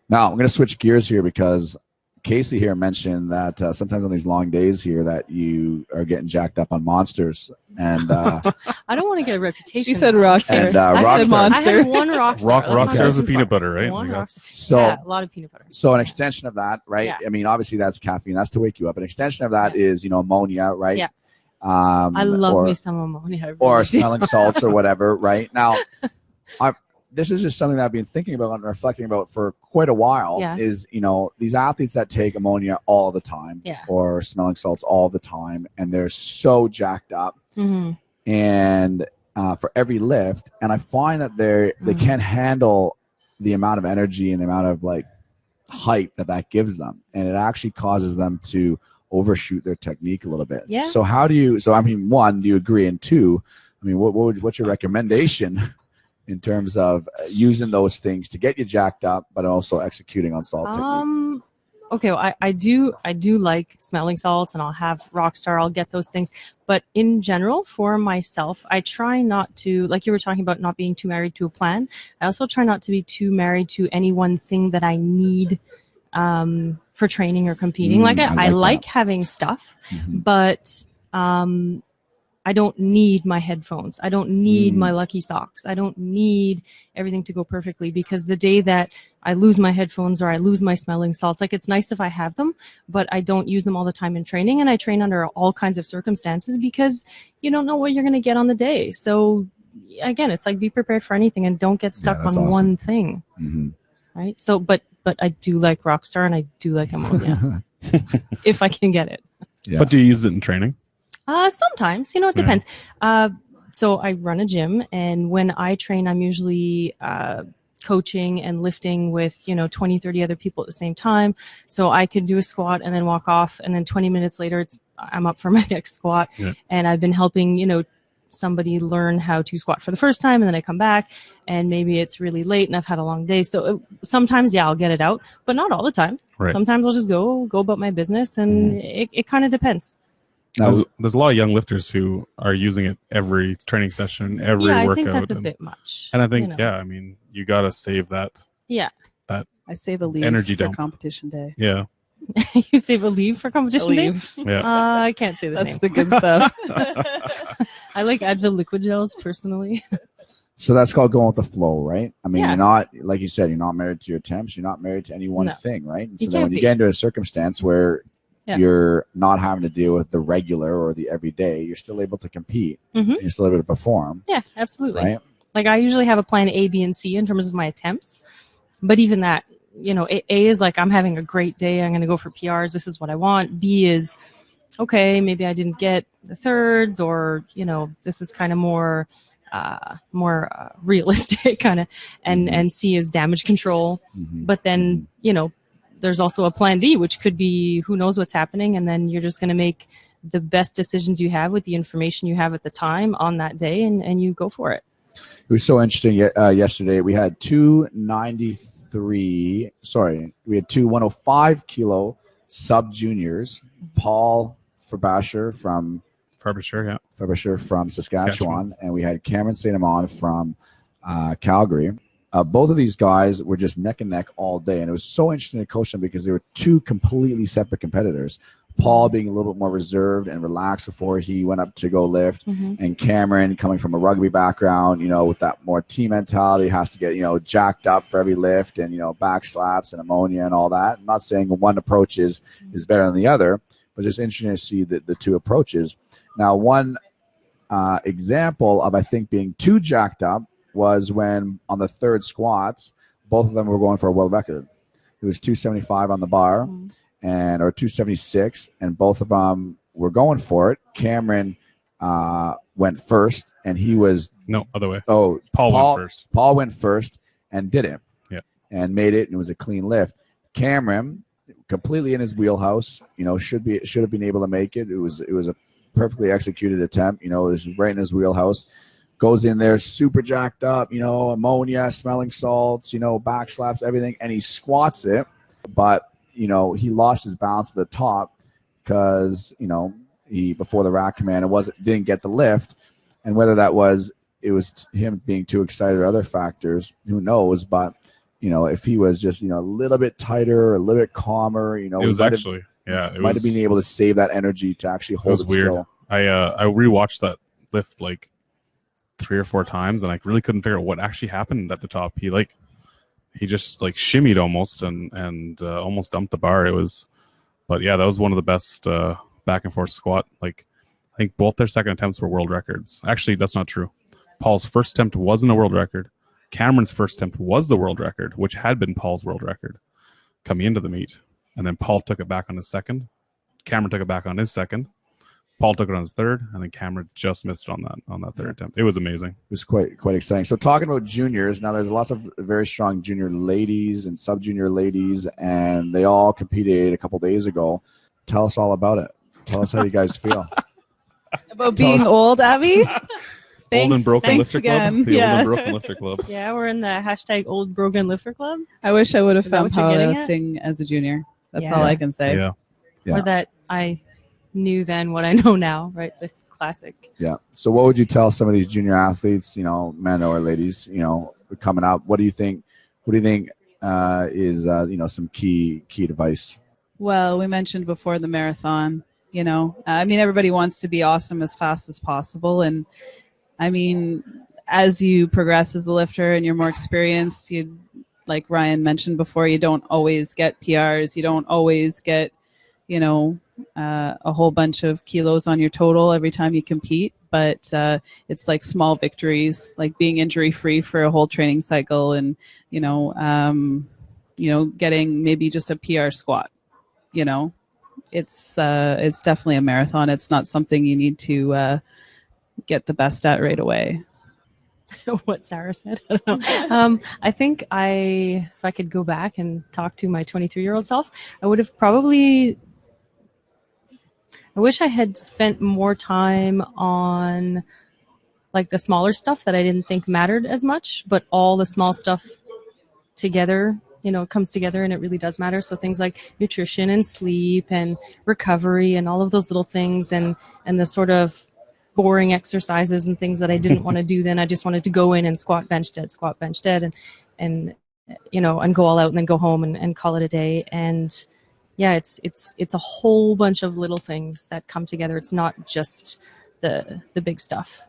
Now, I'm going to switch gears here, because Kacey here mentioned that sometimes on these long days here that you are getting jacked up on monsters, and I don't want to get a reputation. She said Rockstar. And, I Rockstar. said Monster. I had one Rockstar. Rockstar's a peanut butter, right? One Like Rockstar. So- Yeah, a lot of peanut butter. So an extension of that, right? Yeah. I mean, obviously that's caffeine. That's to wake you up. An extension of that is, ammonia, right? Yeah. I love me some ammonia. I really or do. smelling salts or whatever, right? Now, this is just something that I've been thinking about and reflecting about for quite a while. Yeah. Is these athletes that take ammonia all the time, Yeah. or smelling salts all the time, and they're so jacked up, Mhm. and for every lift, and I find that they can't handle the amount of energy and the amount of like hype that gives them, and it actually causes them to overshoot their technique a little bit. Yeah. So how do you? So I mean, one, do you agree? And two, I mean, what's your recommendation in terms of using those things to get you jacked up, but also executing on salt technique? Okay, well, I do like smelling salts, and I'll have Rockstar. I'll get those things, but in general, for myself, I try not to, like you were talking about, not being too married to a plan. I also try not to be too married to any one thing that I need for training or competing. I like having stuff, but I don't need my headphones. I don't need my lucky socks. I don't need everything to go perfectly, because the day that I lose my headphones or I lose my smelling salts, like, it's nice if I have them, but I don't use them all the time in training. And I train under all kinds of circumstances because you don't know what you're going to get on the day. So again, it's like, be prepared for anything and don't get stuck on awesome. one thing. Right. So, but I do like Rockstar and I do like ammonia if I can get it. Yeah. But do you use it in training? Sometimes, it depends. So I run a gym, and when I train, I'm usually coaching and lifting with 20, 30 other people at the same time. So I could do a squat and then walk off, and then 20 minutes later I'm up for my next squat. Yeah. And I've been helping somebody learn how to squat for the first time, and then I come back and maybe it's really late and I've had a long day. So sometimes I'll get it out, but not all the time. Right. Sometimes I'll just go about my business, and it kind of depends. There's a lot of young lifters who are using it every training session, every workout. I think that's a bit much. And I think, I mean, you got to save that. Yeah. I save a leave Energy for dump. competition day. Yeah. You save a leave for competition day? Yeah. I can't say the That's same. the good stuff. I like Advil liquid gels personally. So that's called going with the flow, right? I mean, Yeah. you're not, like you said, you're not married to your attempts. You're not married to any one No. thing, right? And You so then when can't you be. get into a circumstance where Yeah. you're not having to deal with the regular or the everyday, you're still able to compete. Mhm. And you're still able to perform, Yeah, absolutely. right? Like, I usually have a plan A, B, and C in terms of my attempts. But even that, A is like, I'm having a great day. I'm going to go for PRs. This is what I want. B is, okay, maybe I didn't get the thirds, or, this is kind of more realistic kind of. And C is damage control. But then, there's also a plan D, which could be who knows what's happening. And then you're just going to make the best decisions you have with the information you have at the time on that day, and you go for it. It was so interesting. Yesterday, we had two 105 kilo sub juniors. Paul Frobisher from Saskatchewan, and we had Cameron St. Amand from Calgary. Both of these guys were just neck and neck all day, and it was so interesting to coach them because they were two completely separate competitors. Paul being a little bit more reserved and relaxed before he went up to go lift, and Cameron coming from a rugby background, with that more team mentality, has to get, jacked up for every lift, and, back slaps and ammonia and all that. I'm not saying one approach is better than the other, but just interesting to see the two approaches. Now, one example of, I think, being too jacked up was when on the third squats, both of them were going for a world record. It was 275 on the bar, or 276, and both of them were going for it. Cameron went first, and he was other way. Oh, Paul went first. Paul went first and did it. Yeah, and made it, and it was a clean lift. Cameron, completely in his wheelhouse, should have been able to make it. It was a perfectly executed attempt. It was right in his wheelhouse. Goes in there super jacked up, ammonia, smelling salts, back slaps, everything, and he squats it. But, he lost his balance at the top because, he before the rack command, didn't get the lift. And whether it was him being too excited or other factors, who knows? But if he was just, a little bit tighter, a little bit calmer, it was actually, it might have been able to save that energy to actually hold it weird. still. I rewatched that lift like 3 or 4 times, and I really couldn't figure out what actually happened at the top. He just like shimmied almost and almost dumped the bar. But yeah, that was one of the best back and forth squat. Like, I think both their second attempts were world records. Actually, that's not true. Paul's first attempt wasn't a world record. Cameron's first attempt was the world record, which had been Paul's world record coming into the meet. And then Paul took it back on his second. Cameron took it back on his second. Paul took it on his third, and then Cameron just missed on that third attempt. It was amazing. It was quite exciting. So talking about juniors, now there's lots of very strong junior ladies and sub-junior ladies, and they all competed a couple days ago. Tell us all about it. Tell us how you guys feel. About being old, Abby? Old and Broken Thanks Lifter again. Club. The Yeah. Old and Broken Lifter Club. Yeah, we're in the hashtag Old Broken Lifter Club. I wish I would have Is that found what you're getting at? powerlifting as a junior. That's Yeah. all I can say. Yeah. Yeah. Or that I knew then what I know now, right? The classic. Yeah. So what would you tell some of these junior athletes, men or ladies, coming up? What do you think? What do you think is some key advice? Well, we mentioned before the marathon. Everybody wants to be awesome as fast as possible, and as you progress as a lifter and you're more experienced, like Ryan mentioned before, you don't always get PRs. You don't always get, a whole bunch of kilos on your total every time you compete. But it's like small victories, like being injury free for a whole training cycle, and getting maybe just a PR squat. It's definitely a marathon. It's not something you need to get the best at right away. What Sarah said. I don't know. I think if I could go back and talk to my 23-year-old self, I would have probably. I wish I had spent more time on like the smaller stuff that I didn't think mattered as much, but all the small stuff together, comes together and it really does matter. So things like nutrition and sleep and recovery and all of those little things and the sort of boring exercises and things that I didn't want to do then. I just wanted to go in and squat, bench dead, and go all out and then go home and call it a day. And yeah, it's a whole bunch of little things that come together. It's not just the big stuff.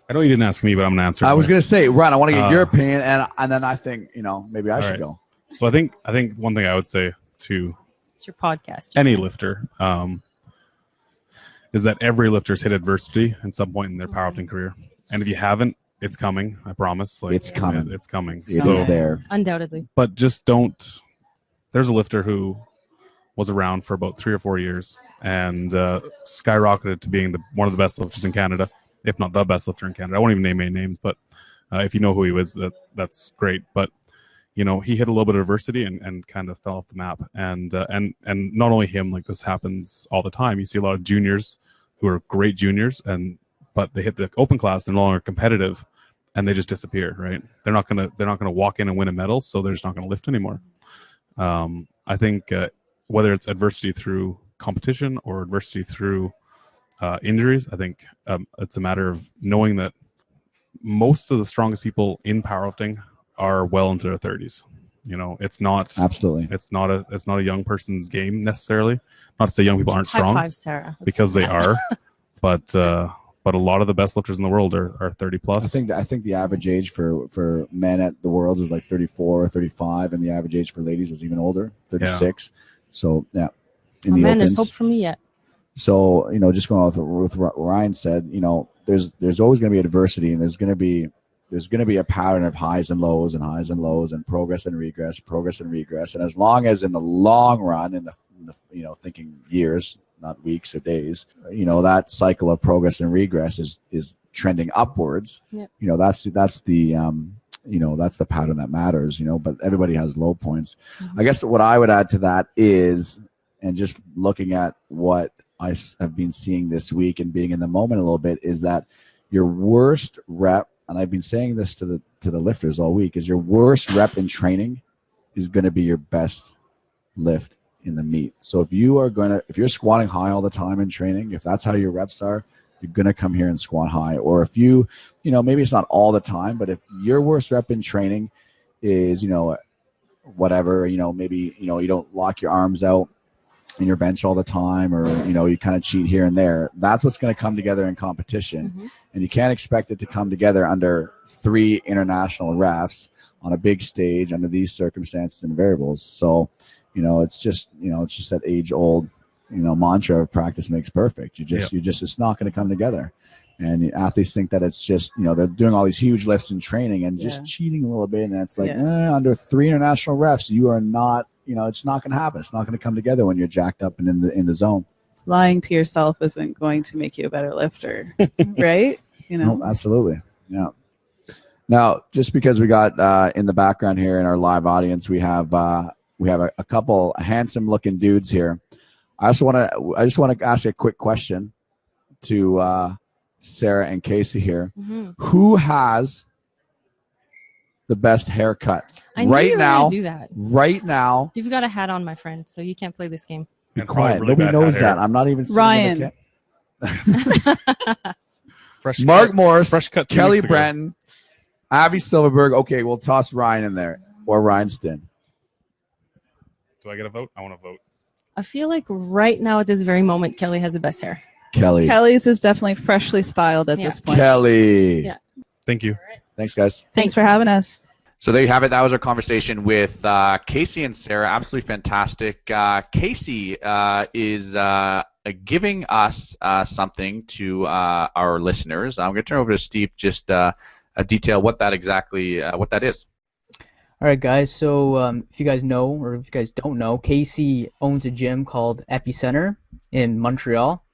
I know you didn't ask me, but I'm gonna answer. I was gonna say, Ron, I want to get your opinion, and then I think maybe I should go. So I think one thing I would say to It's your podcast. any lifter is that every lifter's hit adversity at some point in their powerlifting career, and if you haven't, it's coming. I promise. It's coming. It's coming. It is there. Undoubtedly. But just don't. There's a lifter who was around for about 3 or 4 years and skyrocketed to being one of the best lifters in Canada, if not the best lifter in Canada. I won't even name any names, but if you know who he was, that's great. But he hit a little bit of adversity and kind of fell off the map. And not only him, like this happens all the time. You see a lot of juniors who are great juniors, but they hit the open class, they're no longer competitive, and they just disappear. Right? They're not gonna walk in and win a medal, so they're just not gonna lift anymore. I think whether it's adversity through competition or adversity through injuries, I think it's a matter of knowing that most of the strongest people in powerlifting are well into their 30s. It's not Absolutely. It's not a young person's game necessarily. Not to say young people aren't strong, High five, Sarah. because they are, but a lot of the best lifters in the world are 30 plus. I think the average age for men at the Worlds was like 34 or 35, and the average age for ladies was even older, 36. Yeah. So yeah, in the man, opens. there's hope for me yet. So just going with what Ryan said, there's always going to be adversity, and there's going to be a pattern of highs and lows and progress and regress. And as long as in the long run, in the thinking years, not weeks or days, that cycle of progress and regress is trending upwards. Yep. That's the pattern that matters. But everybody has low points. Mm-hmm. I guess what I would add to that is, and just looking at what I have been seeing this week and being in the moment a little bit, is that your worst rep, and I've been saying this to the lifters all week, is your worst rep in training is going to be your best lift in the meet. So if you're squatting high all the time in training, if that's how your reps are, you're going to come here and squat high. Or if maybe it's not all the time, but if your worst rep in training is, whatever, maybe, you don't lock your arms out in your bench all the time, or, you kind of cheat here and there. That's what's going to come together in competition. And you can't expect it to come together under 3 international refs on a big stage under these circumstances and variables. So, it's just that age old, mantra of practice makes perfect. It's not going to come together. And athletes think that it's just, they're doing all these huge lifts in training and just cheating a little bit. And it's like, under 3 international refs, you are not, it's not going to happen. It's not going to come together when you're jacked up and in the zone. Lying to yourself isn't going to make you a better lifter, right? No, absolutely. Yeah. Now, just because we got in the background here in our live audience, we have a couple handsome looking dudes here. I just want to ask you a quick question to Sarah and Kacey here. Who has the best haircut right now? Do that. Right now. You've got a hat on, my friend, so you can't play this game. Be quiet. Really nobody knows that. I'm not even Ryan. Mark Morris, fresh cut Kelly Brenton, Abby Silverberg. Okay, we'll toss Ryan in there, or Ryan. Do I get a vote? I want to vote. I feel like right now at this very moment, Kelly has the best hair. Kelly's is definitely freshly styled at this point. Kelly. Yeah. Thank you. Thanks, guys. Thanks for having us. So there you have it. That was our conversation with Kacey and Sarah. Absolutely fantastic. Kacey is giving us something to our listeners. I'm going to turn over to Steve just detail what that exactly what that is. All right, guys. So if you guys know, or if you guys don't know, Kacey owns a gym called Epicenter in Montreal,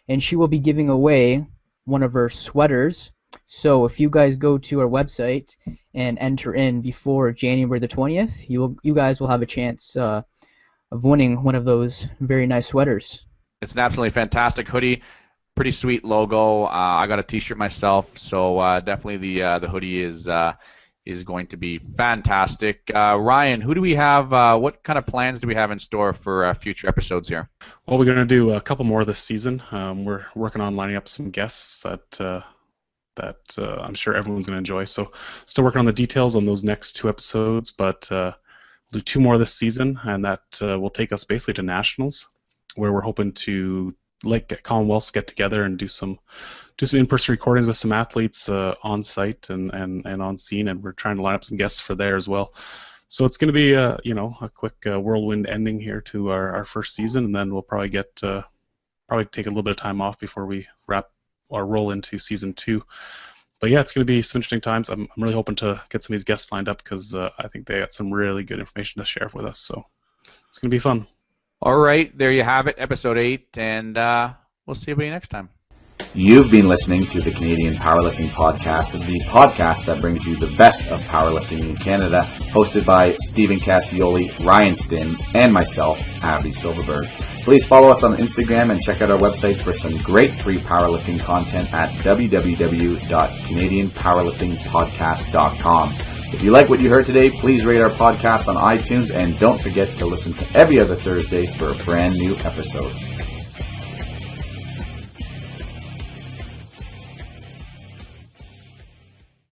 and she will be giving away one of her sweaters. So if you guys go to our website and enter in before January the 20th, you guys will have a chance of winning one of those very nice sweaters. It's an absolutely fantastic hoodie. Pretty sweet logo. I got a T-shirt myself, so definitely the hoodie is going to be fantastic. Ryan, who do we have? What kind of plans do we have in store for future episodes here? Well, we're going to do a couple more this season. We're working on lining up some guests that I'm sure everyone's going to enjoy. So still working on the details on those next 2 episodes, but we'll do 2 more this season, and that will take us basically to nationals, where we're hoping to, like Commonwealths, get together and do some in-person recordings with some athletes on site and on scene, and we're trying to line up some guests for there as well. So it's going to be a quick whirlwind ending here to our first season, and then we'll probably take a little bit of time off before we wrap or roll into season 2. But yeah, it's going to be some interesting times. I'm really hoping to get some of these guests lined up because I think they got some really good information to share with us. So it's going to be fun. All right, there you have it, episode 8, and we'll see you next time. You've been listening to the Canadian Powerlifting Podcast, the podcast that brings you the best of powerlifting in Canada, hosted by Stephen Cassioli, Ryan Stinn, and myself, Abby Silverberg. Please follow us on Instagram and check out our website for some great free powerlifting content at www.canadianpowerliftingpodcast.com. If you like what you heard today, please rate our podcast on iTunes, and don't forget to listen to every other Thursday for a brand new episode.